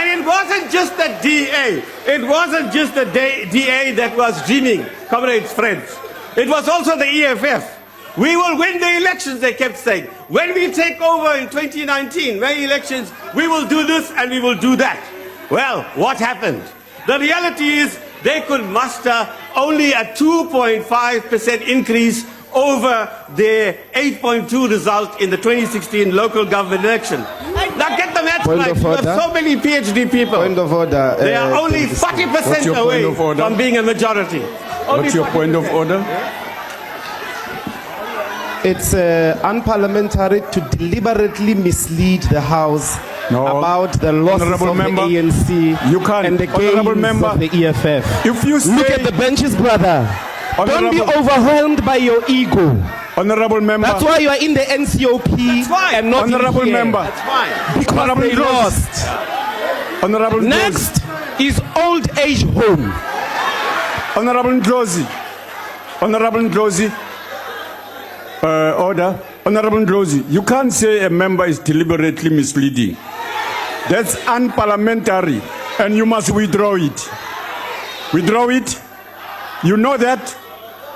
And it wasn't just the DA. It wasn't just the DA that was dreaming, comrades, friends. It was also the EFF. We will win the elections, they kept saying. When we take over in 2019, May elections, we will do this and we will do that. Well, what happened? The reality is they could muster only a 2.5% increase over their 8.2 result in the 2016 local government election. Now get the math right. You have so many PhD people. Point of order. They are only 40% away from being a majority. What's your point of order? It's unparliamentary to deliberately mislead the House about the losses of the ANC and the gains of the EFF. If you say, look at the benches, brother. Don't be overwhelmed by your ego. Honorable member. That's why you are in the NCOP and not honorable here. member. That's fine. Because honorable they lost. Honorable Next is old age home. Honorable Ndlozi. Honorable Ndlozi. Order. Honorable Ndlozi, you can't say a member is deliberately misleading. That's unparliamentary, and you must withdraw it. Withdraw it. You know that.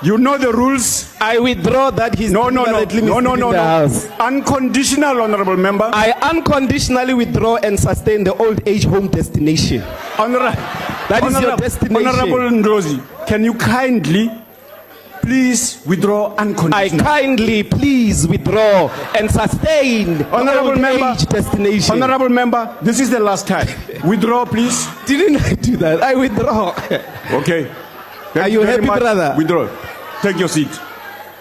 You know the rules. I withdraw that he's deliberately misleading the House. Unconditional, honorable member. I unconditionally withdraw and sustain the old age home destination. That is your destination. Honorable Ndlozi, can you kindly please withdraw unconditionally? I kindly please withdraw and sustain honorable old member, age destination. Honorable member, this is the last time. Withdraw, please. Didn't I do that? I withdraw. Okay. Are you happy, brother? Withdraw. Take your seat.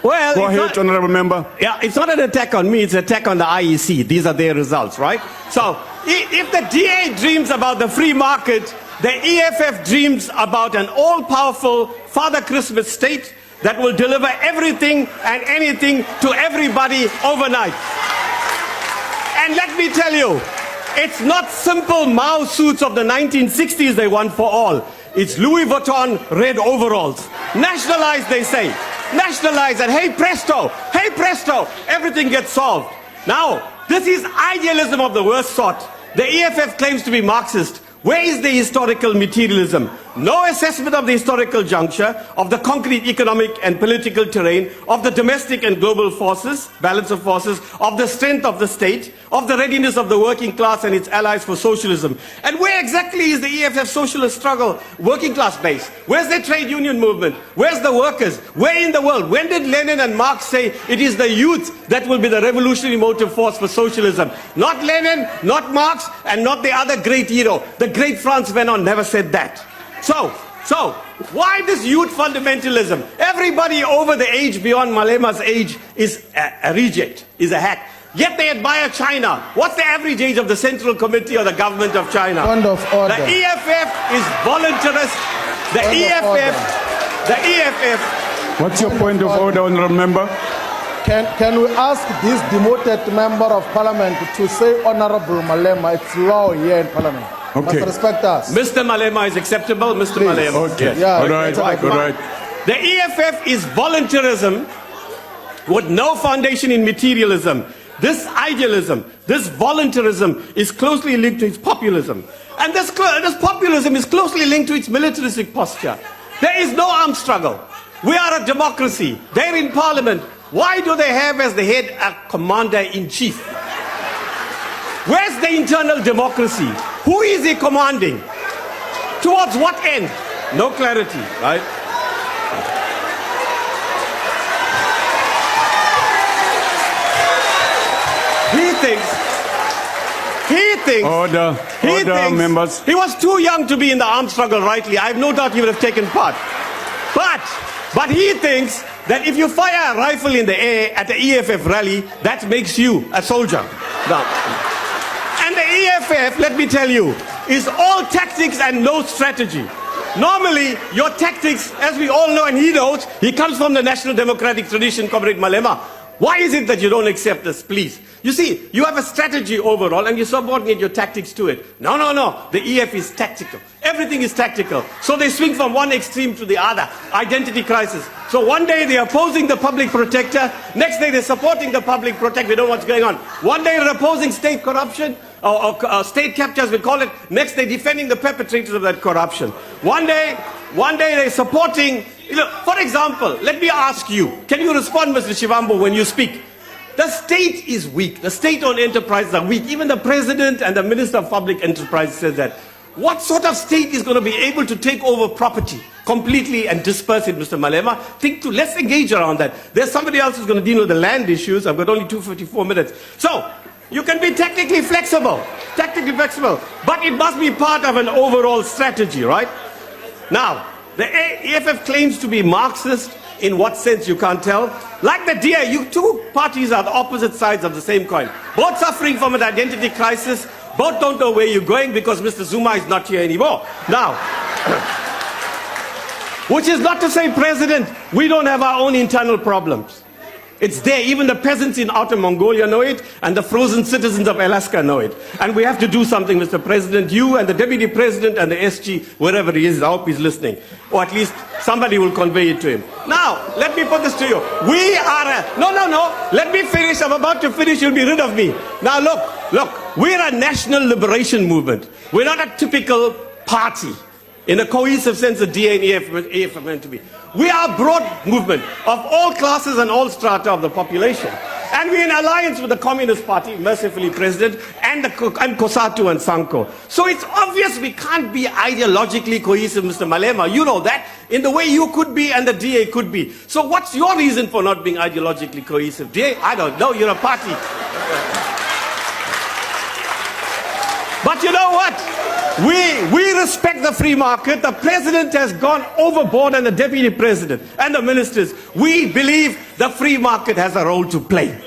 Well, go ahead, honorable member. Yeah, it's not an attack on me, it's an attack on the IEC. These are their results, right? So, if the DA dreams about the free market, the EFF dreams about an all-powerful Father Christmas state that will deliver everything and anything to everybody overnight. And let me tell you, it's not simple Mao suits of the 1960s they want for all. It's Louis Vuitton red overalls. Nationalize, they say. Nationalize, and hey presto, everything gets solved. Now, this is idealism of the worst sort. The EFF claims to be Marxist. Where is the historical materialism? No assessment of the historical juncture, of the concrete economic and political terrain, of the domestic and global forces, balance of forces, of the strength of the state, of the readiness of the working class and its allies for socialism. And where exactly is the EFF socialist struggle working class base? Where's the trade union movement? Where's the workers? Where in the world? When did Lenin and Marx say it is the youth that will be the revolutionary motive force for socialism? Not Lenin, not Marx, and not the other great hero. The great Franz Fanon never said that. So, why this youth fundamentalism? Everybody over the age beyond Malema's age is a reject, is a hack. Yet they admire China. What's the average age of the Central Committee or the government of China? Point of order. The EFF is voluntarist. The EFF. What's your point of order, honorable member? Can we ask this demoted member of parliament to say Honorable Malema? It's law here in parliament. Okay. Must respect us. Mr. Malema is acceptable. Mr. Please. Malema. Okay. Yeah, all right. The EFF is voluntarism with no foundation in materialism. This idealism, this voluntarism is closely linked to its populism. And this populism is closely linked to its militaristic posture. There is no armed struggle. We are a democracy. They're in parliament. Why do they have as the head a commander-in-chief? Where's the internal democracy? Who is he commanding? Towards what end? No clarity, right? He thinks Order, members. He was too young to be in the armed struggle rightly. I have no doubt he would have taken part. But he thinks that if you fire a rifle in the air at the EFF rally, that makes you a soldier. Now, and the EFF, let me tell you, is all tactics and no strategy. Normally, your tactics, as we all know and he knows, he comes from the national democratic tradition, Comrade Malema. Why is it that you don't accept this, please? You see, you have a strategy overall and you subordinate your tactics to it. No. The EF is tactical. Everything is tactical. So they swing from one extreme to the other. Identity crisis. So one day they're opposing the public protector. Next day they're supporting the public protector. We don't know what's going on. One day they're opposing state corruption. or state capture, as we call it. Next, they're defending the perpetrators of that corruption. One day they're supporting. For example, let me ask you, can you respond, Mr. Shivambu, when you speak? The state is weak. The state-owned enterprises are weak. Even the president and the minister of public enterprise says that. What sort of state is going to be able to take over property completely and disperse it, Mr. Malema? Let's engage around that. There's somebody else who's going to deal with the land issues. I've got only 254 minutes. So, you can be technically flexible, but it must be part of an overall strategy, right? Now, the EFF claims to be Marxist. In what sense, you can't tell. Like the DA, you two parties are the opposite sides of the same coin. Both suffering from an identity crisis. Both don't know where you're going because Mr. Zuma is not here anymore. Now, which is not to say, President, we don't have our own internal problems. It's there. Even the peasants in Outer Mongolia know it, and the frozen citizens of Alaska know it. And we have to do something, Mr. President. You and the Deputy President and the SG, wherever he is, I hope he's listening. Or at least somebody will convey it to him. Now, let me put this to you. We are No. Let me finish. I'm about to finish. You'll be rid of me. Now, look. We're a national liberation movement. We're not a typical party. In a cohesive sense, the DA and EFF are meant to be. We are a broad movement of all classes and all strata of the population. And we're in alliance with the Communist Party, mercifully, President, and COSATU and SANCO. So it's obvious we can't be ideologically cohesive, Mr. Malema. You know that, in the way you could be and the DA could be. So what's your reason for not being ideologically cohesive? DA, I don't know, you're a party. But you know what? We respect the free market. The president has gone overboard, and the deputy president and the ministers. We believe the free market has a role to play.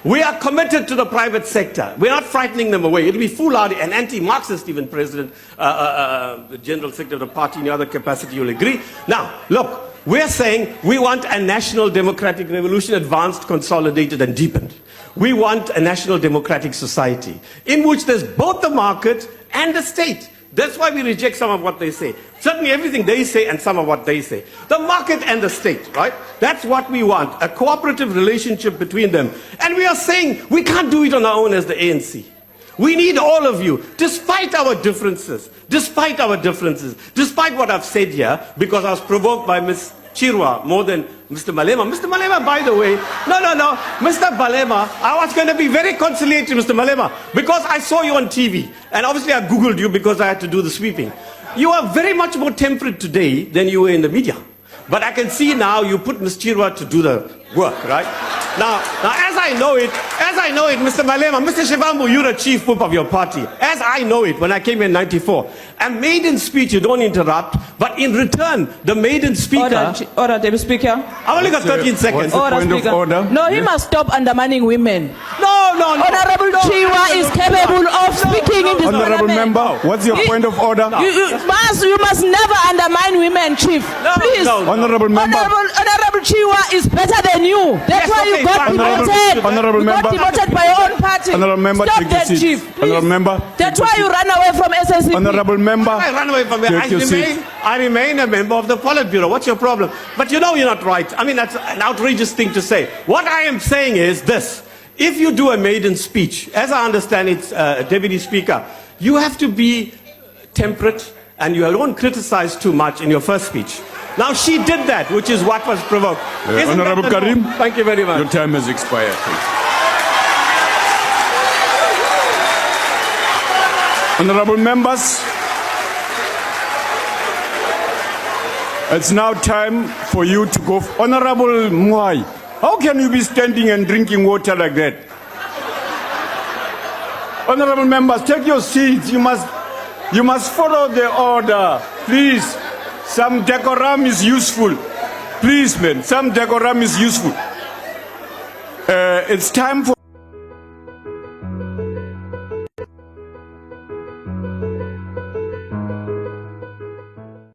We are committed to the private sector. We're not frightening them away. It'll be foolhardy and anti-Marxist, even President, the General Secretary of the party in the other capacity, you'll agree. Now, look, we're saying we want a national democratic revolution, advanced, consolidated, and deepened. We want a national democratic society in which there's both the market and the state. That's why we reject some of what they say. Certainly everything they say and some of what they say. The market and the state, right? That's what we want, a cooperative relationship between them. And we are saying we can't do it on our own as the ANC. We need all of you, despite our differences, despite what I've said here, because I was provoked by Ms. Chirwa more than Mr. Malema. Mr. Malema, by the way, no, Mr. Malema, I was going to be very conciliatory, Mr. Malema, because I saw you on TV, and obviously I Googled you because I had to do the sweeping. You are very much more temperate today than you were in the media. But I can see now you put Ms. Chirwa to do the work, right? Now, as I know it, Mr. Malema, Mr. Shivambu, you're the chief whip of your party. As I know it, when I came in '94, a maiden speech, you don't interrupt, but in return, the maiden speaker... Order, Deputy Speaker. I've only got 13 seconds. Order. No, he must stop undermining women. No. Honorable Chirwa is capable of speaking in this Honorable parliament. member, what's your point of order? You must never undermine women, Chief. Please. Honorable member. Honorable Chirwa is better than you. That's why you got demoted. Honorable member. You got demoted by your own party. Honorable member, stop take that, your seat. Chief. Please. Honorable member. That's why you ran away from SSCP. Honorable member. I ran away from it. I remain a member of the Politburo. What's your problem? But you know you're not right. I mean, that's an outrageous thing to say. What I am saying is this. If you do a maiden speech, as I understand it, Deputy Speaker, you have to be temperate and you don't criticize too much in your first speech. Now, she did that, which is what was provoked. Honorable Currim. Thank you very much. Your time has expired. Honorable members, it's now time for you to go. Honorable Mwai, how can you be standing and drinking water like that? Honorable members, take your seats. You must follow the order. Please, some decorum is useful. Please, man, some decorum is useful. It's time for